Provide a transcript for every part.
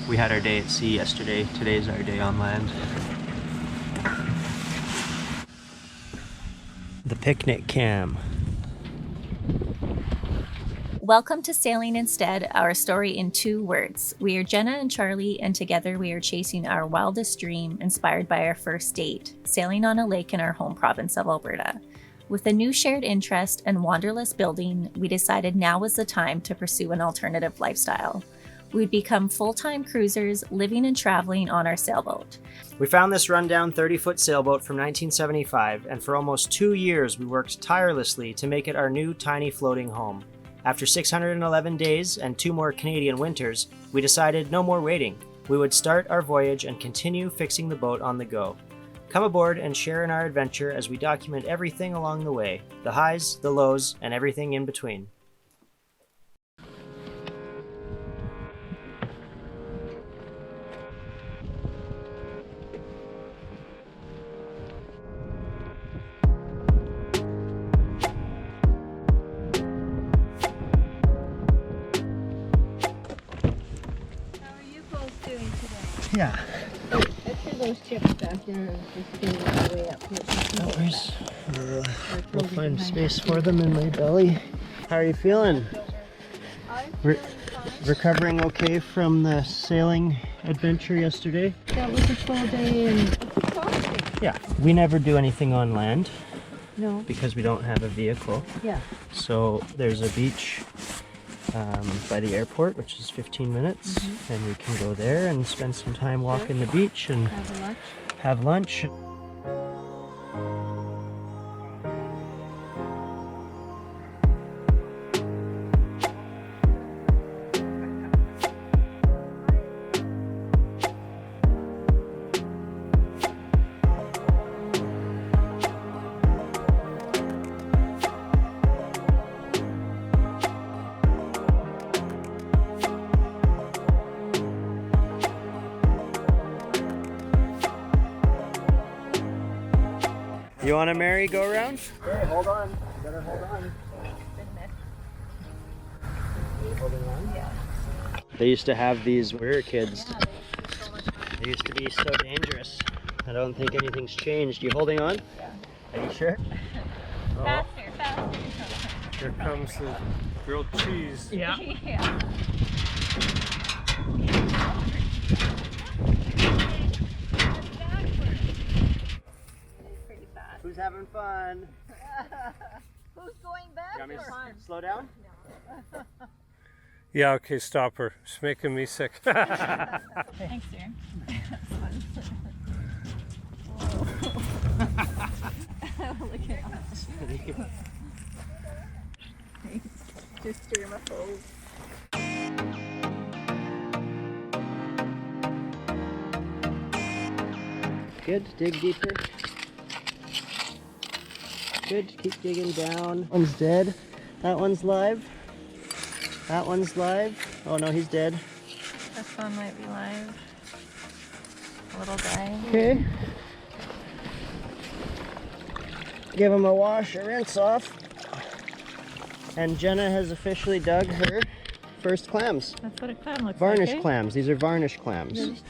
We had our day at sea yesterday. Today's our day on land. The picnic cam. Welcome to Sailing Instead, our story in 2 words. We are Jenna and Charlie, and together we are chasing our wildest dream inspired by our first date, sailing on a lake in our home province of Alberta. With a new shared interest and wanderlust building, we decided now was the time to pursue an alternative lifestyle. We'd become full-time cruisers, living and traveling on our sailboat. We found this rundown 30-foot sailboat from 1975, and for almost 2 years we worked tirelessly to make it our new tiny floating home. After 611 days and 2 more Canadian winters, we decided no more waiting. We would start our voyage and continue fixing the boat on the go. Come aboard and share in our adventure as we document everything along the way, the highs, the lows, and everything in between. Yeah. Picture those chips back there and just getting all the way up here. We'll find space for them in my belly. How are you feeling? Recovering okay from the sailing adventure yesterday? That was a full day and exhausting. Yeah. We never do anything on land. No. Because we don't have a vehicle. Yeah. So there's a beach by the airport, which is 15 minutes, and we can go there and spend some time walking the beach and have lunch. You want a merry-go-round? Okay, hold on. You better hold on. Are you holding on? Yeah. They used to have these when we were kids. They used to be so dangerous. I don't think anything's changed. You holding on? Yeah. Are you sure? Faster, faster. Here comes the grilled cheese. Yeah. Yeah. Who's having fun? Who's going back? You want me to slow down? Yeah, okay, stop her. She's making me sick. Thanks, dear. Look at us. Just germaphobe. Good, dig deeper. Good, keep digging down. One's dead. That one's live. That one's live. Oh no, he's dead. This one might be live. A little guy. Okay. Give him a wash, a rinse off. And Jenna has officially dug her first clams. That's what a clam looks Varnish like. clams. These are varnish clams.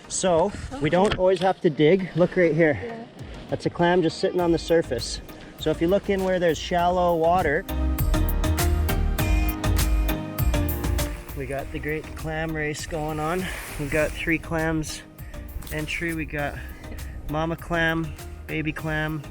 So, we don't always have to dig. Look right here. Yeah. That's a clam just sitting on the surface. So if you look in where there's shallow water, we got the great clam race going on. We've got 3 clams entry. We got mama clam, baby clam,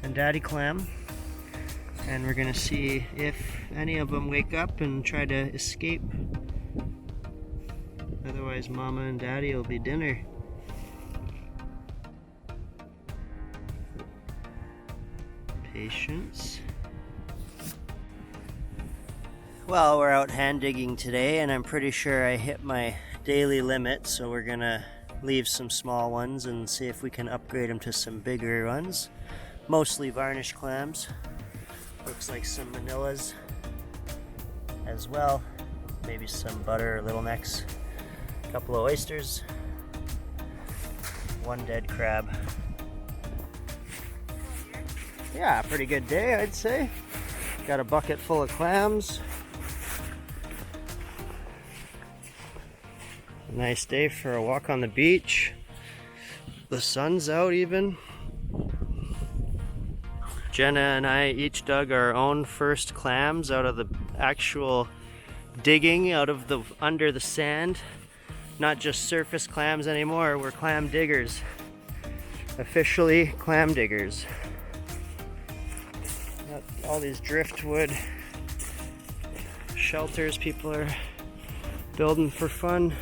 and daddy clam. And we're gonna see if any of them wake up and try to escape. Otherwise, mama and daddy will be dinner. Patience. Well, we're out hand digging today, and I'm pretty sure I hit my daily limit, so we're gonna leave some small ones and see if we can upgrade them to some bigger ones. Mostly varnish clams. Looks like some manillas as well. Maybe some butter or little necks. A couple of oysters. 1 dead crab. Yeah, pretty good day, I'd say. Got a bucket full of clams. Nice day for a walk on the beach. The sun's out even. Jenna and I each dug our own first clams out of the actual digging out of the under the sand. Not just surface clams anymore, we're clam diggers. Officially clam diggers. Got all these driftwood shelters people are building for fun.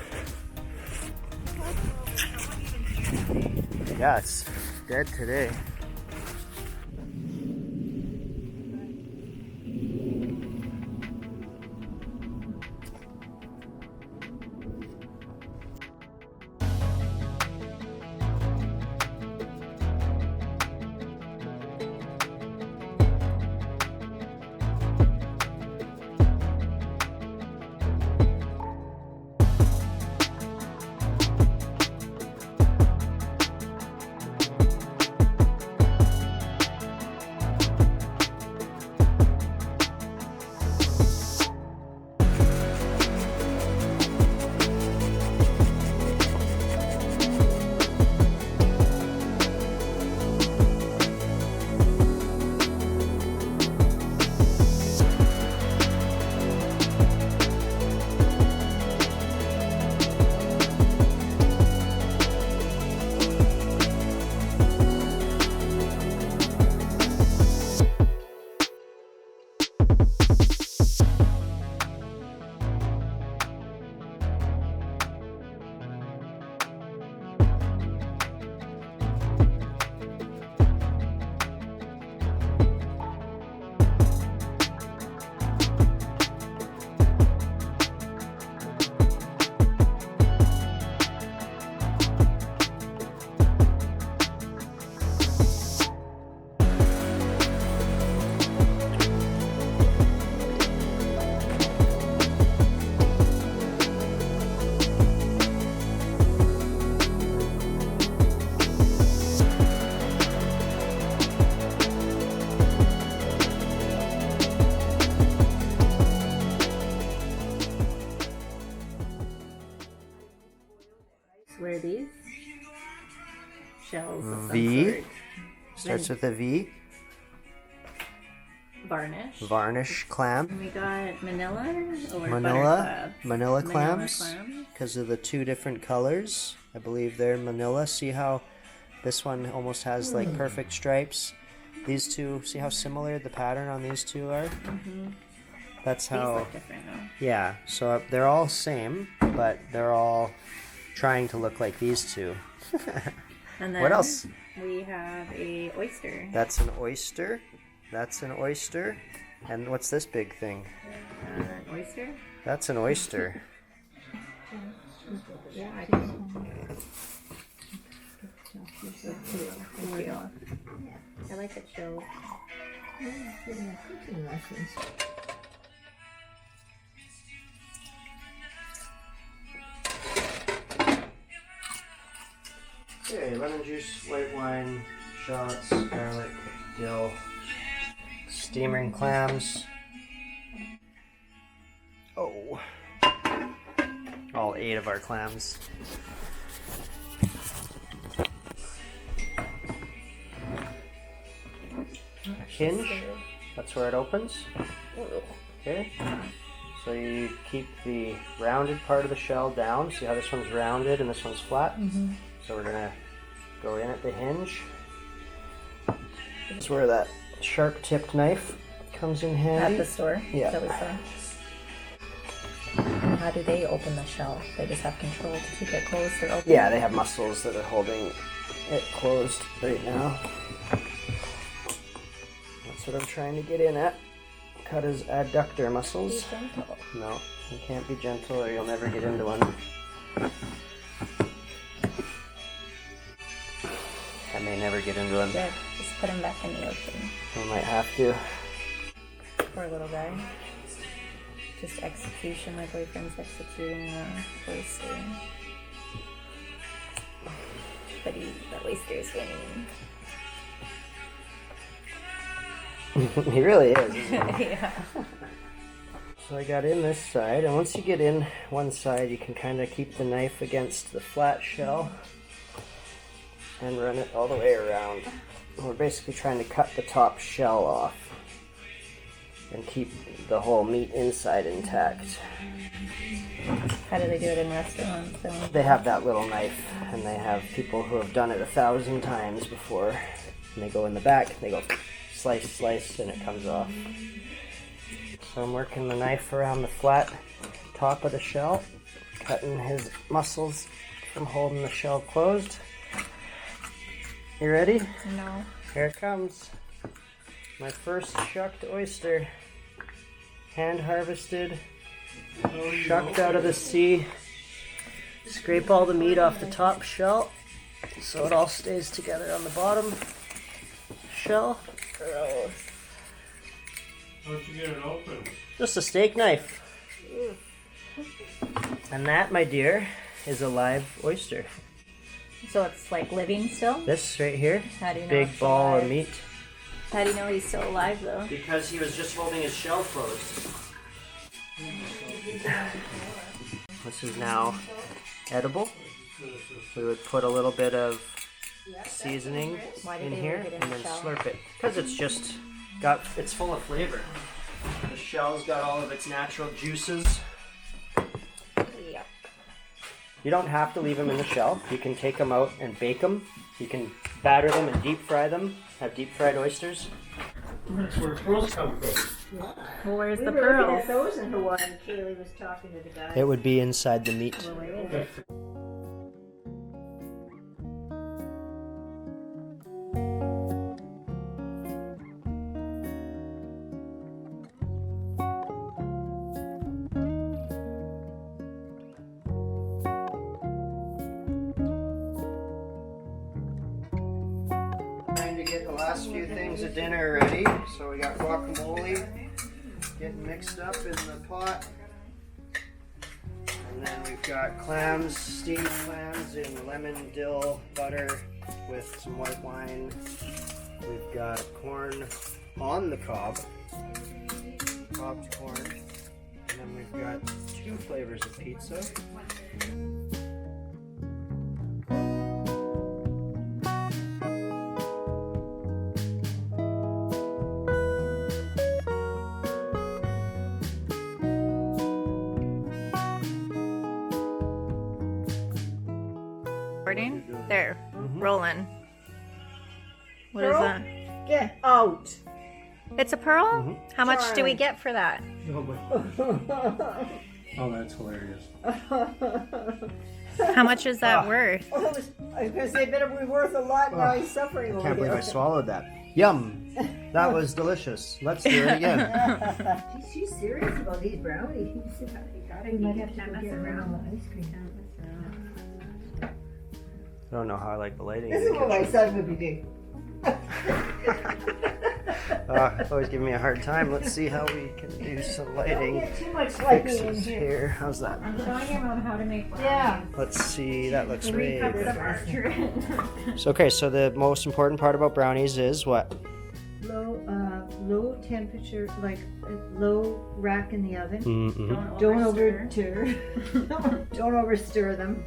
Yeah, it's dead today. Where are these? Shells of some V. sort. Starts with a V. Varnish. Varnish clam. And we got Manila or Manila. buttercrab? Manila clams. clam. Because of the two different colors. I believe they're Manila. See how this one almost has like perfect stripes. These two, see how similar the pattern on these two are? That's These how. look different though. Yeah, so they're all same, but they're all trying to look like these two. And then What else? we have a oyster. That's an oyster. That's an oyster. And what's this big thing? An oyster? That's an oyster. Yeah, I can. There you go. I like it show. Okay, lemon juice, white wine, shallots, garlic, dill, steaming clams. Oh. All 8 of our clams. Hinge, that's where it opens. Okay. So you keep the rounded part of the shell down. See how this one's rounded and this one's flat? So we're gonna go in at the hinge. That's where that sharp tipped knife comes in handy. At the store? Yeah. That we saw. And how do they open the shell? They just have control to keep it closed or open? Yeah, they have muscles that are holding it closed right now. That's what I'm trying to get in at. Cut his adductor muscles. Be gentle. No, you can't be gentle or you'll never get into one. I may never get into one. Good. Just put him back in the ocean. I might have to. Poor little guy. Just execution. My boyfriend's executing the oyster. But the oyster is winning. He really is, isn't he? Yeah. So I got in this side, and once you get in one side, you can kind of keep the knife against the flat shell and run it all the way around. We're basically trying to cut the top shell off and keep the whole meat inside intact. How do they do it in restaurants? They have that little knife, and they have people who have done it 1,000 times before. And they go in the back, they go slice, slice, and it comes off. So I'm working the knife around the flat top of the shell, cutting his muscles from holding the shell closed. You ready? No. Here it comes. My first shucked oyster. Hand harvested, shucked out of the sea. Scrape all the meat off the top shell so it all stays together on the bottom shell. Gross. How'd you get it open? Just a steak knife. And that, my dear, is a live oyster. So it's like living still? This right here, How do you know big it's ball alive? of meat. How do you know he's still alive though? Because he was just holding his shell closed. This is now edible. We would put a little bit of seasoning Why did in they here leave it in and the then shell? slurp it. Because it's just it's full of flavor. The shell's got all of its natural juices. Yeah. You don't have to leave them in the shell. You can take them out and bake them. You can batter them and deep fry them. Have deep fried oysters. That's where pearls come from. Well, where's We the were looking pearls? at those in Hawaii. Kaylee was talking to the guy. It would be inside the meat. Well, where is it? Trying to get the last few things of dinner ready. So we got guacamole getting mixed up in the pot. And then we've got clams, steamed clams in lemon dill butter with some white wine. We've got corn on the cob, cobbed corn. And then we've got 2 flavors of pizza. There, rolling. What is Pearl? that? Get out. It's a pearl? How much do we get for that? Oh, that's hilarious. How much is that worth? I was going to say, better be worth a lot. Now he's suffering over Can't believe I here. swallowed that. Yum! That was delicious. Let's do it again. She's serious about these brownies. We might have to go get around the ice cream. I don't know how I like the lighting. This in is the what my kitchen. son would be doing. Always giving me a hard time. Let's see how we can do some Don't lighting get too much lighting in fixes here. here. How's that? I'm showing him on how to make Yeah. Let's see. That looks way Recut the better. margarine. So, okay, so the most important part about brownies is what? Low temperature, like low rack in the oven. Mm-hmm. Don't overstir them.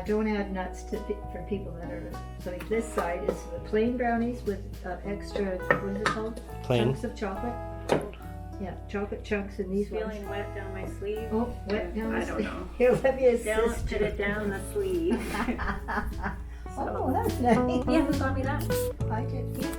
Don't add nuts for people that are. So this side is the plain brownies with extra. What is it called? Plain. Chunks of chocolate. Yeah, chocolate chunks in these ones. Feeling wet down my sleeve. Oh, wet down the I don't sleeve. know. Here, let me Down, assist put you. it down the sleeve. Oh, that's nice. Yeah, who got me that? I did. Yes.